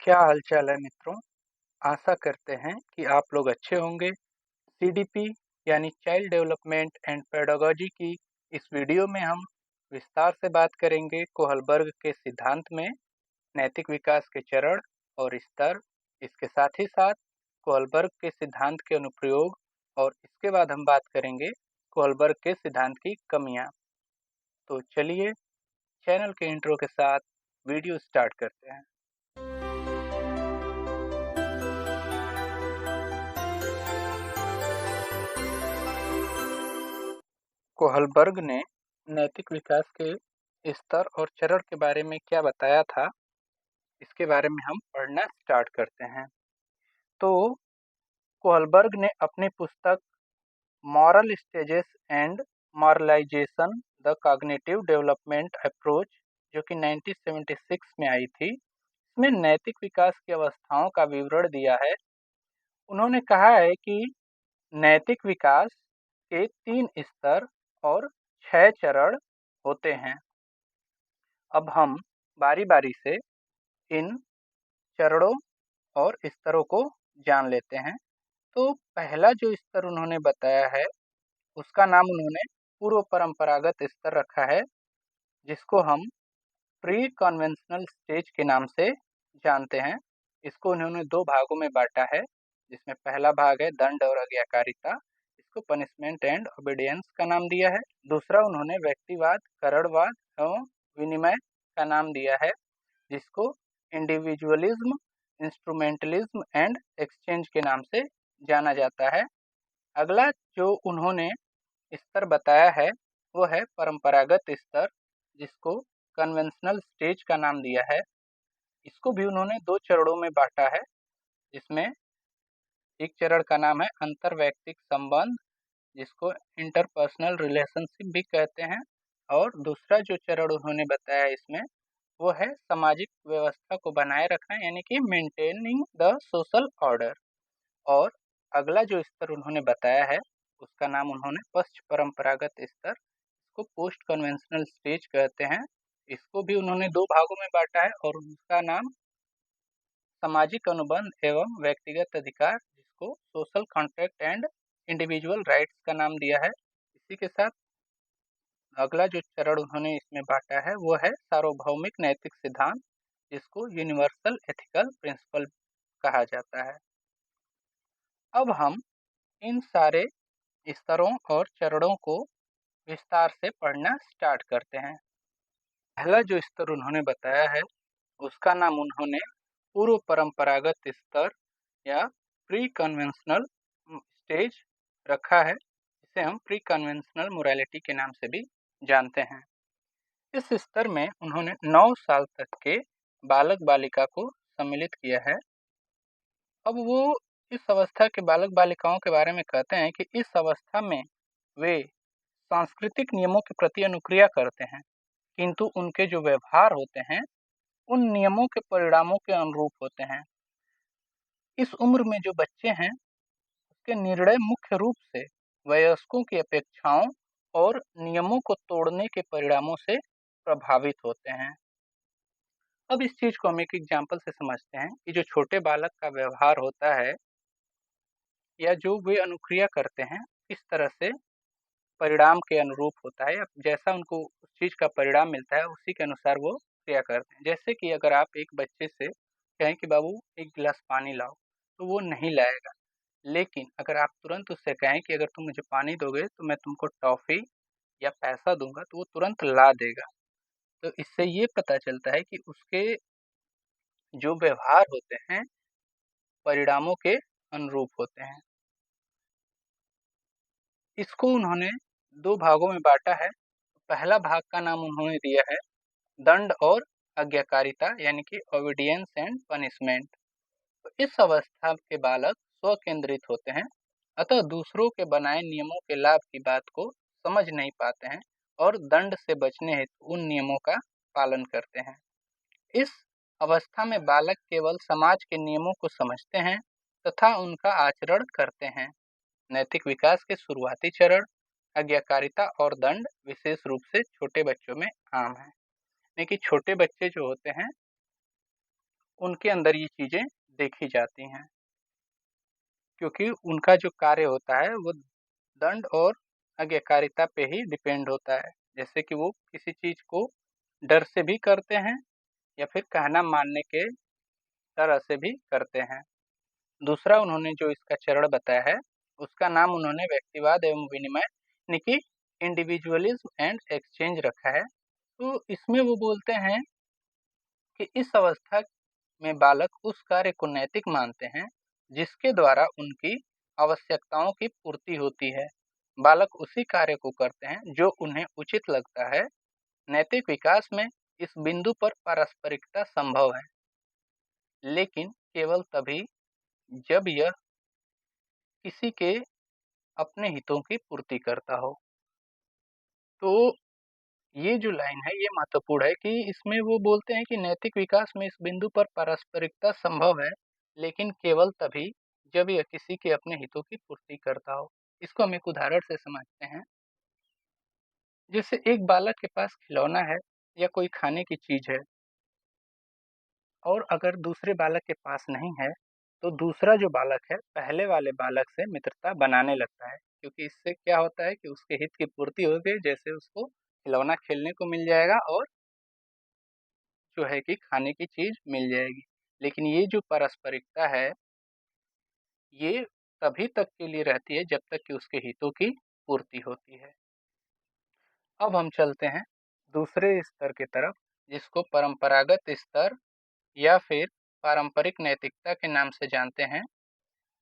क्या हालचाल है मित्रों। आशा करते हैं कि आप लोग अच्छे होंगे। सीडीपी यानी चाइल्ड डेवलपमेंट एंड पेडागोजी की इस वीडियो में हम विस्तार से बात करेंगे कोहलबर्ग के सिद्धांत में नैतिक विकास के चरण और स्तर। इसके साथ ही साथ कोहलबर्ग के सिद्धांत के अनुप्रयोग और इसके बाद हम बात करेंगे कोहलबर्ग के सिद्धांत की कमियां। तो चलिए चैनल के इंट्रो के साथ वीडियो स्टार्ट करते हैं। कोहलबर्ग ने नैतिक विकास के स्तर और चरण के बारे में क्या बताया था, इसके बारे में हम पढ़ना स्टार्ट करते हैं। तो कोहलबर्ग ने अपनी पुस्तक moral stages and moralisation the cognitive development approach, जो कि 1976 में आई थी, इसमें नैतिक विकास की अवस्थाओं का विवरण दिया है। उन्होंने कहा है कि नैतिक विकास के 3 स्तर और 6 चरण होते हैं। अब हम बारी-बारी से इन चरणों और स्तरों को जान लेते हैं। तो पहला जो स्तर उन्होंने बताया है, उसका नाम उन्होंने पूर्व परंपरागत स्तर रखा है, जिसको हम प्री कन्वेंशनल स्टेज के नाम से जानते हैं। इसको उन्होंने 2 भागों में बाँटा है, जिसमें पहला भाग है दंड और आज्ञाकारिता, इसको पनिशमेंट एंड ओबीडियंस का नाम दिया है। दूसरा उन्होंने व्यक्तिवाद, करणवाद एवं विनिमय का नाम दिया है, जिसको इंडिविजुअलिज्म, इंस्ट्रूमेंटलिज्म एंड एक्सचेंज के नाम से जाना जाता है। अगला जो उन्होंने स्तर बताया है, वो है परंपरागत स्तर, जिसको कन्वेंशनल स्टेज का नाम दिया है। इसको भी उन्होंने 2 चरणों में बाँटा है, जिसमें एक चरण का नाम है अंतरवैयक्तिक संबंध, जिसको इंटरपर्सनल रिलेशनशिप भी कहते हैं, और दूसरा जो चरण उन्होंने बताया इसमें, वो है सामाजिक व्यवस्था को बनाए रखना, यानी कि मेंटेनिंग द सोशल ऑर्डर। और अगला जो स्तर उन्होंने बताया है, उसका नाम उन्होंने पश्च परंपरागत स्तर, इसको पोस्ट कन्वेंशनल स्टेज कहते हैं। इसको भी उन्होंने 2 भागों में बाँटा है और उसका नाम सामाजिक अनुबंध एवं व्यक्तिगत अधिकार, जिसको social contract and individual rights का नाम दिया है। इसी के साथ अगला जो चरण उन्होंने इसमें बाँटा है, वो है सार्वभौमिक नैतिक सिद्धांत, जिसको यूनिवर्सल एथिकल प्रिंसिपल कहा जाता है। अब हम इन सारे स्तरों और चरणों को विस्तार से पढ़ना स्टार्ट करते हैं। पहला जो स्तर उन्होंने बताया है, उसका नाम उन्होंने पूर्व परंपरागत स्तर या प्री कन्वेंशनल स्टेज रखा है, जिसे हम प्री कन्वेंशनल मोरालिटी के नाम से भी जानते हैं। इस स्तर में उन्होंने 9 साल तक के बालक बालिका को सम्मिलित किया है। अब वो इस अवस्था के बालक बालिकाओं के बारे में कहते हैं कि इस अवस्था में वे सांस्कृतिक नियमों के प्रति अनुक्रिया करते हैं, किंतु उनके जो व्यवहार होते हैं, उन नियमों के परिणामों के अनुरूप होते हैं। इस उम्र में जो बच्चे हैं, उसके निर्णय मुख्य रूप से वयस्कों की अपेक्षाओं और नियमों को तोड़ने के परिणामों से प्रभावित होते हैं। अब इस चीज को हम एक एग्जाम्पल से समझते हैं कि जो छोटे बालक का व्यवहार होता है या जो वे अनुक्रिया करते हैं, किस तरह से परिणाम के अनुरूप होता है, या जैसा उनको उस चीज का परिणाम मिलता है उसी के अनुसार वो क्रिया करते हैं। जैसे कि अगर आप एक बच्चे से कहें कि बाबू एक गिलास पानी लाओ, तो वो नहीं लाएगा। लेकिन अगर आप तुरंत उससे कहें कि अगर तुम मुझे पानी दोगे तो मैं तुमको टॉफी या पैसा दूंगा, तो वो तुरंत ला देगा। तो इससे ये पता चलता है कि उसके जो व्यवहार होते हैं परिणामों के अनुरूप होते हैं। इसको उन्होंने 2 भागों में बांटा है। पहला भाग का नाम उन्होंने दिया है दंड और आज्ञाकारिता, यानी कि ओबीडियंस एंड पनिशमेंट। तो इस अवस्था के बालक स्व केंद्रित होते हैं, अतः दूसरों के बनाए नियमों के लाभ की बात को समझ नहीं पाते हैं और दंड से बचने हेतु उन नियमों का पालन करते हैं। इस अवस्था में बालक केवल समाज के नियमों को समझते हैं तथा उनका आचरण करते हैं। नैतिक विकास के शुरुआती चरण आज्ञाकारिता और दंड विशेष रूप से छोटे बच्चों में आम है। यानी कि छोटे बच्चे जो होते हैं, उनके अंदर ये चीज़ें देखी जाती हैं, क्योंकि उनका जो कार्य होता है वो दंड और आज्ञाकारिता पे ही डिपेंड होता है। जैसे कि वो किसी चीज़ को डर से भी करते हैं या फिर कहना मानने के तरह से भी करते हैं। दूसरा उन्होंने जो इसका चरण बताया है, उसका नाम उन्होंने व्यक्तिवाद एवं विनिमय यानी कि इंडिविजुअलिज्म एंड एक्सचेंज रखा है। तो इसमें वो बोलते हैं कि इस अवस्था में बालक उस कार्य को नैतिक मानते हैं जिसके द्वारा उनकी आवश्यकताओं की पूर्ति होती है। बालक उसी कार्य को करते हैं जो उन्हें उचित लगता है। नैतिक विकास में इस बिंदु पर पारस्परिकता संभव है, लेकिन केवल तभी जब यह किसी के अपने हितों की पूर्ति करता हो। तो ये जो लाइन है ये महत्वपूर्ण है कि इसमें वो बोलते हैं कि नैतिक विकास में इस बिंदु पर पारस्परिकता संभव है, लेकिन केवल तभी जब यह किसी के अपने हितों की पूर्ति करता हो। इसको हम एक उदाहरण से समझते हैं। जैसे एक बालक के पास खिलौना है या कोई खाने की चीज है, और अगर दूसरे बालक के पास नहीं है, तो दूसरा जो बालक है पहले वाले बालक से मित्रता बनाने लगता है, क्योंकि इससे क्या होता है कि उसके हित की पूर्ति हो गई, जैसे उसको खिलौना खेलने को मिल जाएगा और जो है कि खाने की चीज मिल जाएगी। लेकिन ये जो पारस्परिकता है, ये तभी तक के लिए रहती है जब तक कि उसके हितों की पूर्ति होती है। अब हम चलते हैं दूसरे स्तर की तरफ, जिसको परंपरागत स्तर या फिर पारंपरिक नैतिकता के नाम से जानते हैं।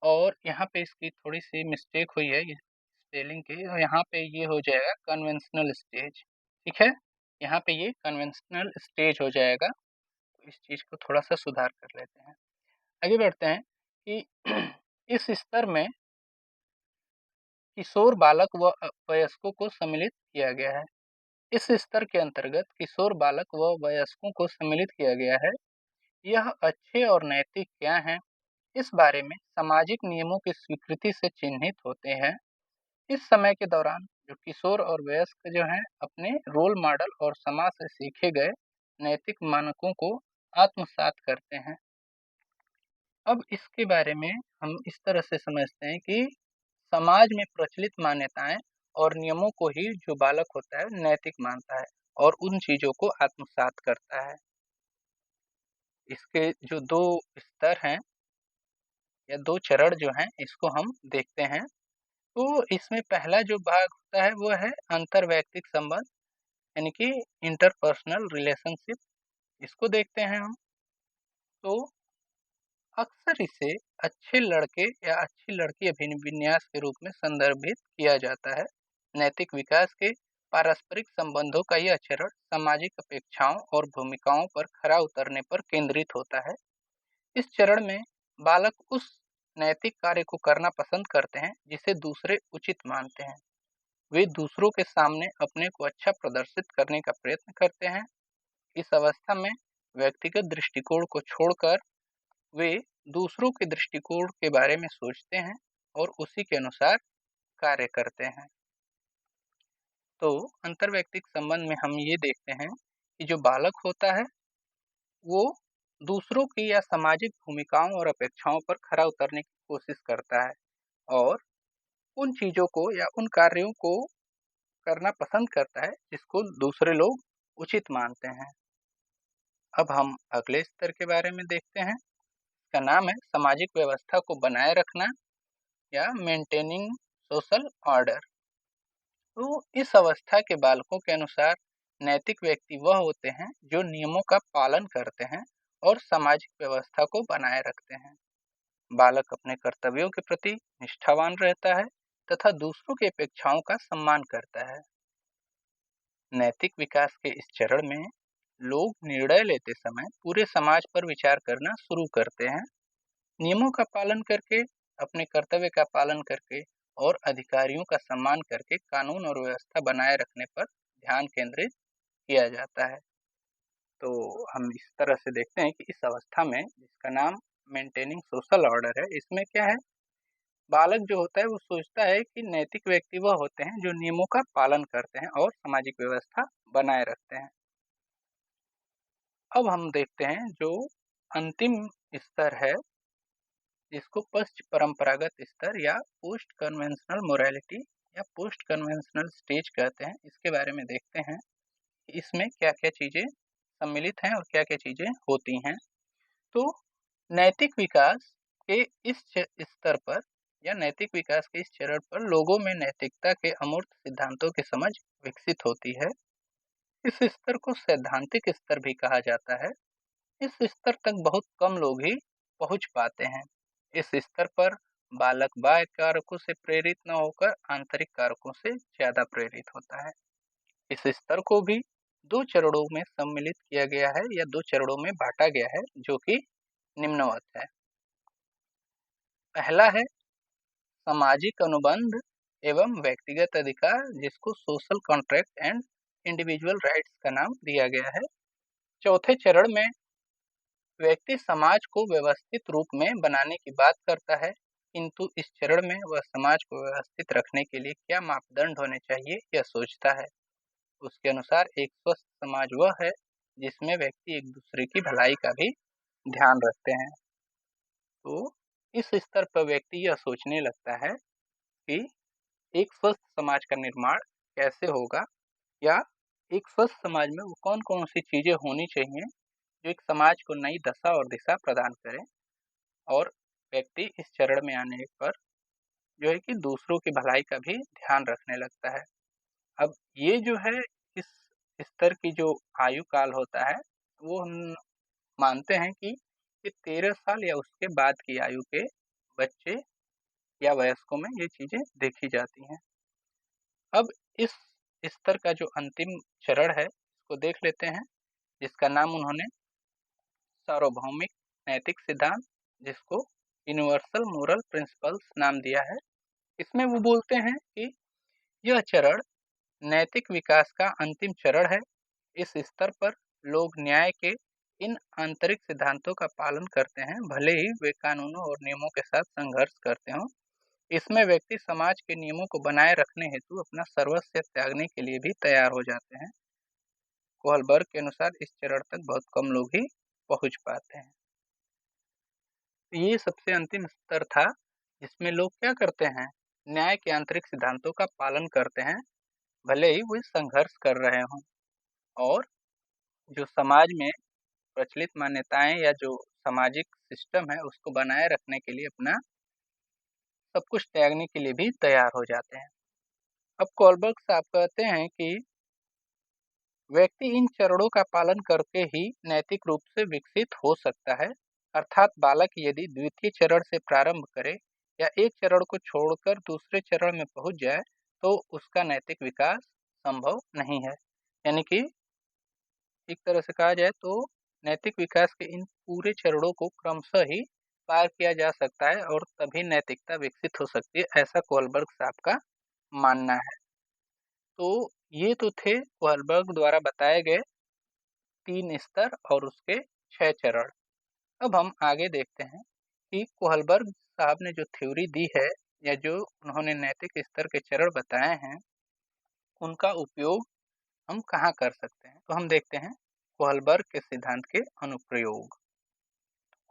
और यहाँ पे इसकी थोड़ी-सी मिस्टेक हुई है ये स्पेलिंग की, और यहाँ पे ये हो जाएगा कन्वेंशनल स्टेज, ठीक है? यहाँ पे ये कन्वेंशनल स्टेज हो जाएगा, तो इस चीज़ को थोड़ा-सा सुधार कर लेते हैं। आगे बढ़ते हैं कि इस स्तर में किशोर बालक व वयस्कों को सम्मिलित किया गया है। इस स्तर के अंतर्गत किशोर बालक व वयस्कों को सम्मिलित किया गया है। यह अच्छे और नैतिक क्या हैं, इस बारे में सामाजिक नियमों की स्वीकृति से चिन्हित होते हैं। इस समय के दौरान जो किशोर और वयस्क जो हैं अपने रोल मॉडल और समाज से सीखे गए नैतिक मानकों को आत्मसात करते हैं। अब इसके बारे में हम इस तरह से समझते हैं कि समाज में प्रचलित मान्यताएं और नियमों को ही जो बालक होता है नैतिक मानता है और उन चीजों को आत्मसात करता है। इसके जो दो स्तर हैं या दो चरण जो हैं, इसको हम देखते हैं। तो इसमें पहला जो भाग होता है वो है अंतरवैयक्तिक संबंध, यानी कि इंटरपर्सनल रिलेशनशिप। इसको देखते हैं हम। तो अक्सर इसे अच्छे लड़के या अच्छी लड़की अभिविन्यास के रूप में संदर्भित किया जाता है। नैतिक विकास के पारस्परिक संबंधों का यह चरण सामाजिक अपेक्षाओं और भूमिकाओं पर खरा उतरने पर केंद्रित होता है। इस चरण में बालक उस नैतिक कार्य को करना पसंद करते हैं जिसे दूसरे उचित मानते हैं। वे दूसरों के सामने अपने को अच्छा प्रदर्शित करने का प्रयत्न करते हैं। इस अवस्था में व्यक्तिगत दृष्टिकोण को छोड़कर वे दूसरों के दृष्टिकोण के बारे में सोचते हैं और उसी के अनुसार कार्य करते हैं। तो अंतरवैयक्तिक संबंध में हम ये देखते हैं कि जो बालक होता है वो दूसरों की या सामाजिक भूमिकाओं और अपेक्षाओं पर खरा उतरने की कोशिश करता है और उन चीजों को या उन कार्यों को करना पसंद करता है जिसको दूसरे लोग उचित मानते हैं। अब हम अगले स्तर के बारे में देखते हैं। इसका नाम है सामाजिक व्यवस्था को बनाए रखना या मेंटेनिंग सोशल ऑर्डर। तो इस अवस्था के बालकों के अनुसार नैतिक व्यक्ति वह होते हैं जो नियमों का पालन करते हैं और सामाजिक व्यवस्था को बनाए रखते हैं। बालक अपने कर्तव्यों के प्रति निष्ठावान रहता है तथा दूसरों की अपेक्षाओं का सम्मान करता है। नैतिक विकास के इस चरण में लोग निर्णय लेते समय पूरे समाज पर विचार करना शुरू करते हैं। नियमों का पालन करके, अपने कर्तव्य का पालन करके और अधिकारियों का सम्मान करके कानून और व्यवस्था बनाए रखने पर ध्यान केंद्रित किया जाता है। तो हम इस तरह से देखते हैं कि इस अवस्था में जिसका नाम मेंटेनिंग सोशल ऑर्डर है, इसमें क्या है, बालक जो होता है वो सोचता है कि नैतिक व्यक्ति वह होते हैं जो नियमों का पालन करते हैं और सामाजिक व्यवस्था बनाए रखते हैं। अब हम देखते हैं जो अंतिम स्तर है जिसको पश्च परंपरागत स्तर या पोस्ट कन्वेंशनल मोरालिटी या पोस्ट कन्वेंशनल स्टेज कहते हैं। इसके बारे में देखते हैं कि इसमें क्या-क्या चीज़ें सम्मिलित हैं और क्या-क्या चीज़ें होती हैं। तो नैतिक विकास के इस स्तर पर या नैतिक विकास के इस चरण पर लोगों में नैतिकता के अमूर्त सिद्धांतों की समझ विकसित होती है। इस स्तर को सैद्धांतिक स्तर भी कहा जाता है। इस स्तर तक बहुत कम लोग ही पहुंच पाते हैं। इस स्तर पर बालक बाह्य कारकों से प्रेरित न होकर आंतरिक कारकों से ज्यादा प्रेरित होता है। इस स्तर को भी दो चरणों में सम्मिलित किया गया है या दो चरणों में बांटा गया है जो कि निम्नवत है। पहला है सामाजिक अनुबंध एवं व्यक्तिगत अधिकार जिसको social contract and individual rights का नाम दिया गया है। चौथे चरण में व्यक्ति समाज को व्यवस्थित रूप में बनाने की बात करता है, किंतु इस चरण में वह समाज को व्यवस्थित रखने के लिए क्या मापदंड होने चाहिए यह सोचता है। उसके अनुसार एक स्वस्थ समाज वह है जिसमें व्यक्ति एक दूसरे की भलाई का भी ध्यान रखते हैं। तो इस स्तर पर व्यक्ति यह सोचने लगता है कि एक स्वस्थ समाज का निर्माण कैसे होगा या एक स्वस्थ समाज में वो कौन कौन सी चीजें होनी चाहिए जो एक समाज को नई दशा और दिशा प्रदान करें। और व्यक्ति इस चरण में आने पर जो है कि दूसरों की भलाई का भी ध्यान रखने लगता है। अब ये जो है इस स्तर की जो आयु काल होता है वो हम मानते हैं कि ये 13 साल या उसके बाद की आयु के बच्चे या वयस्कों में ये चीजें देखी जाती हैं। अब इस स्तर का जो अंतिम चरण है इसको देख लेते हैं जिसका नाम उन्होंने सार्वभौमिक नैतिक सिद्धांत जिसको यूनिवर्सल मोरल प्रिंसिपल्स नाम दिया है। इसमें वो बोलते हैं कि यह चरण नैतिक विकास का अंतिम चरण है। इस स्तर पर लोग न्याय के इन आंतरिक सिद्धांतों का पालन करते हैं भले ही वे कानूनों और नियमों के साथ संघर्ष करते हों। इसमें व्यक्ति समाज के नियमों को बनाए रखने हेतु अपना सर्वस्व त्यागने के लिए भी तैयार हो जाते हैं। कोहलबर्ग के अनुसार इस चरण तक बहुत कम लोग ही पहुंच पाते हैं। ये सबसे अंतिम स्तर था जिसमें लोग क्या करते हैं, न्याय के आंतरिक सिद्धांतों का पालन करते हैं भले ही वे संघर्ष कर रहे हों। और जो समाज में प्रचलित मान्यताएं या जो सामाजिक सिस्टम है उसको बनाए रखने के लिए अपना सब कुछ त्यागने के लिए भी तैयार हो जाते हैं। अब कोलबर्ग साहब कहते हैं कि व्यक्ति इन चरणों का पालन करके ही नैतिक रूप से विकसित हो सकता है। अर्थात बालक यदि द्वितीय चरण से प्रारंभ करे या एक चरण को छोड़कर दूसरे चरण में पहुंच जाए तो उसका नैतिक विकास संभव नहीं है। यानी कि एक तरह से कहा जाए तो नैतिक विकास के इन पूरे चरणों को क्रमशः ही पार किया जा सकता है और तभी नैतिकता विकसित हो सकती है, ऐसा कोलबर्ग साहब का मानना है। तो ये तो थे कोहलबर्ग द्वारा बताए गए 3 स्तर और उसके 6 चरण। अब हम आगे देखते हैं कि कोहलबर्ग साहब ने जो थ्योरी दी है या जो उन्होंने नैतिक स्तर के चरण बताए हैं उनका उपयोग हम कहाँ कर सकते हैं। तो हम देखते हैं कोहलबर्ग के सिद्धांत के अनुप्रयोग।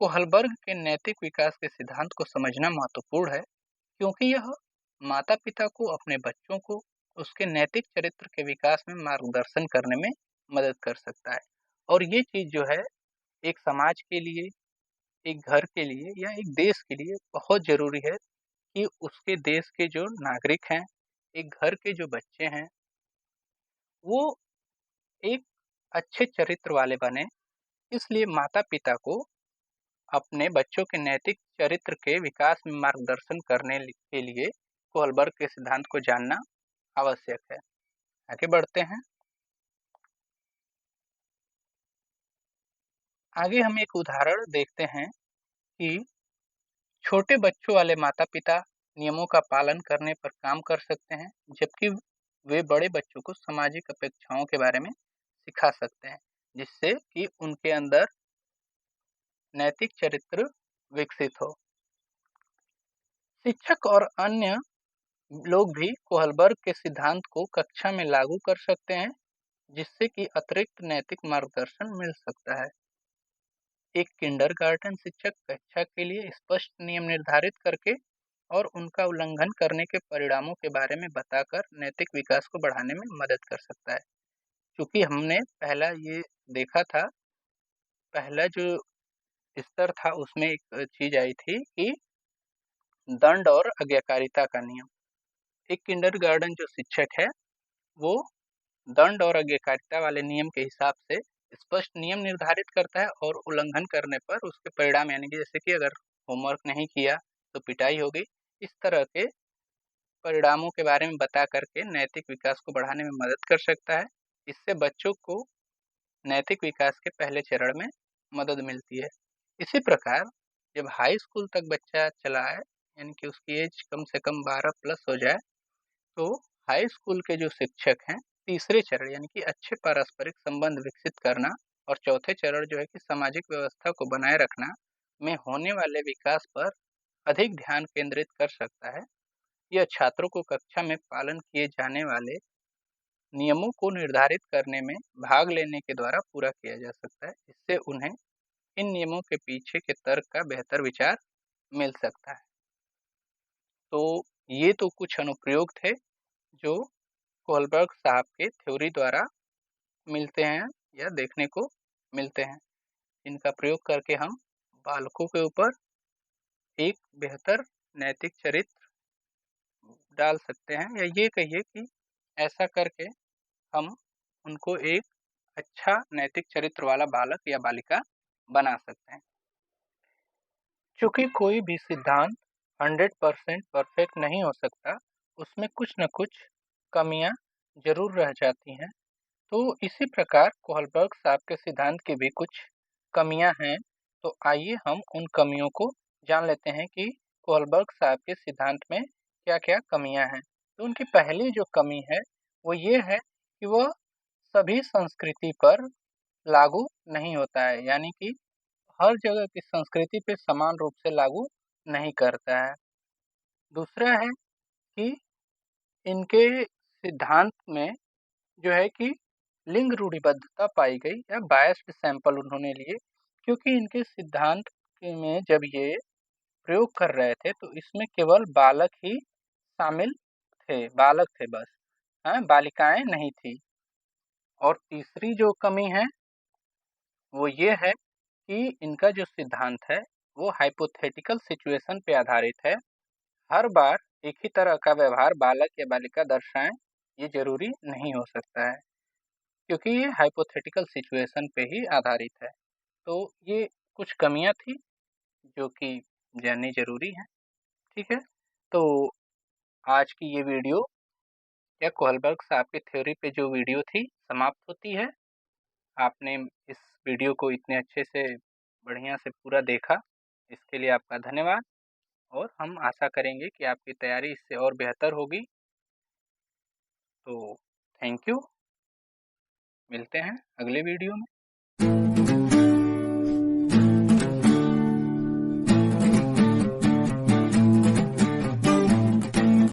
कोहलबर्ग के नैतिक विकास के सिद्धांत को समझना महत्वपूर्ण है क्योंकि यह माता पिता को अपने बच्चों को उसके नैतिक चरित्र के विकास में मार्गदर्शन करने में मदद कर सकता है। और ये चीज जो है एक समाज के लिए, एक घर के लिए या एक देश के लिए बहुत जरूरी है कि उसके देश के जो नागरिक हैं, एक घर के जो बच्चे हैं वो एक अच्छे चरित्र वाले बने। इसलिए माता पिता को अपने बच्चों के नैतिक चरित्र के विकास में मार्गदर्शन करने के लिए कोहलबर्ग के सिद्धांत को जानना आवश्यक है। आगे बढ़ते हैं। आगे हम एक उदाहरण देखते हैं कि छोटे बच्चों वाले माता पिता नियमों का पालन करने पर काम कर सकते हैं जबकि वे बड़े बच्चों को सामाजिक अपेक्षाओं के बारे में सिखा सकते हैं जिससे कि उनके अंदर नैतिक चरित्र विकसित हो। शिक्षक और अन्य लोग भी कोहलबर्ग के सिद्धांत को कक्षा में लागू कर सकते हैं जिससे कि अतिरिक्त नैतिक मार्गदर्शन मिल सकता है। एक किंडरगार्टन शिक्षक कक्षा के लिए स्पष्ट नियम निर्धारित करके और उनका उल्लंघन करने के परिणामों के बारे में बताकर नैतिक विकास को बढ़ाने में मदद कर सकता है। क्योंकि हमने पहला ये देखा था, पहला जो स्तर था उसमें एक चीज आई थी कि दंड और आज्ञाकारिता का नियम। एक किंडरगार्टन जो शिक्षक है वो दंड और आज्ञाकारिता वाले नियम के हिसाब से स्पष्ट नियम निर्धारित करता है और उल्लंघन करने पर उसके परिणाम, यानी कि जैसे कि अगर होमवर्क नहीं किया तो पिटाई होगी, इस तरह के परिणामों के बारे में बता करके नैतिक विकास को बढ़ाने में मदद कर सकता है। इससे बच्चों को नैतिक विकास के पहले चरण में मदद मिलती है। इसी प्रकार जब हाई स्कूल तक बच्चा चला है, यानी कि उसकी एज कम से कम 12 प्लस हो जाए, तो हाई स्कूल के जो शिक्षक हैं तीसरे चरण यानी कि अच्छे पारस्परिक संबंध विकसित करना और चौथे चरण जो है कि सामाजिक व्यवस्था को बनाए रखना में होने वाले विकास पर अधिक ध्यान केंद्रित कर सकता है। यह छात्रों को कक्षा में पालन किए जाने वाले नियमों को निर्धारित करने में भाग लेने के द्वारा पूरा किया जा सकता है। इससे उन्हें इन नियमों के पीछे के तर्क का बेहतर विचार मिल सकता है। तो ये तो कुछ अनुप्रयोग थे जो कोलबर्ग साहब के थ्योरी द्वारा मिलते हैं या देखने को मिलते हैं। इनका प्रयोग करके हम बालकों के ऊपर एक बेहतर नैतिक चरित्र डाल सकते हैं, या ये कहिए कि ऐसा करके हम उनको एक अच्छा नैतिक चरित्र वाला बालक या बालिका बना सकते हैं। चूंकि कोई भी सिद्धांत 100% परफेक्ट नहीं हो सकता, उसमें कुछ न कुछ कमियां जरूर रह जाती हैं। तो इसी प्रकार कोहलबर्ग साहब के सिद्धांत की भी कुछ कमियां हैं। तो आइए हम उन कमियों को जान लेते हैं कि कोहलबर्ग साहब के सिद्धांत में क्या-क्या कमियां हैं। तो उनकी पहली जो कमी है वो ये है कि वह सभी संस्कृति पर लागू नहीं होता है, यानी कि हर जगह की संस्कृति पे समान रूप से लागू नहीं करता है। दूसरा है कि इनके सिद्धांत में जो है कि लिंग रूढ़िबद्धता पाई गई या बायस्ड सैंपल उन्होंने लिए, क्योंकि इनके सिद्धांत में जब ये प्रयोग कर रहे थे तो इसमें केवल बालक ही शामिल थे, बालक थे बस, हाँ, बालिकाएं नहीं थी। और तीसरी जो कमी है वो ये है कि इनका जो सिद्धांत है वो हाइपोथेटिकल सिचुएशन पे आधारित है। हर बार एक ही तरह का व्यवहार बालक या बालिका दर्शाएं ये जरूरी नहीं हो सकता है, क्योंकि ये हाइपोथेटिकल सिचुएशन पे ही आधारित है। तो ये कुछ कमियां थी जो कि जाननी जरूरी है। ठीक है, तो आज की ये वीडियो या कोहलबर्ग साहब की थ्योरी पे जो वीडियो थी समाप्त होती है। आपने इस वीडियो को इतने अच्छे से बढ़िया से पूरा देखा, इसके लिए आपका धन्यवाद। और हम आशा करेंगे कि आपकी तैयारी इससे और बेहतर होगी। तो थैंक यू, मिलते हैं अगले वीडियो में।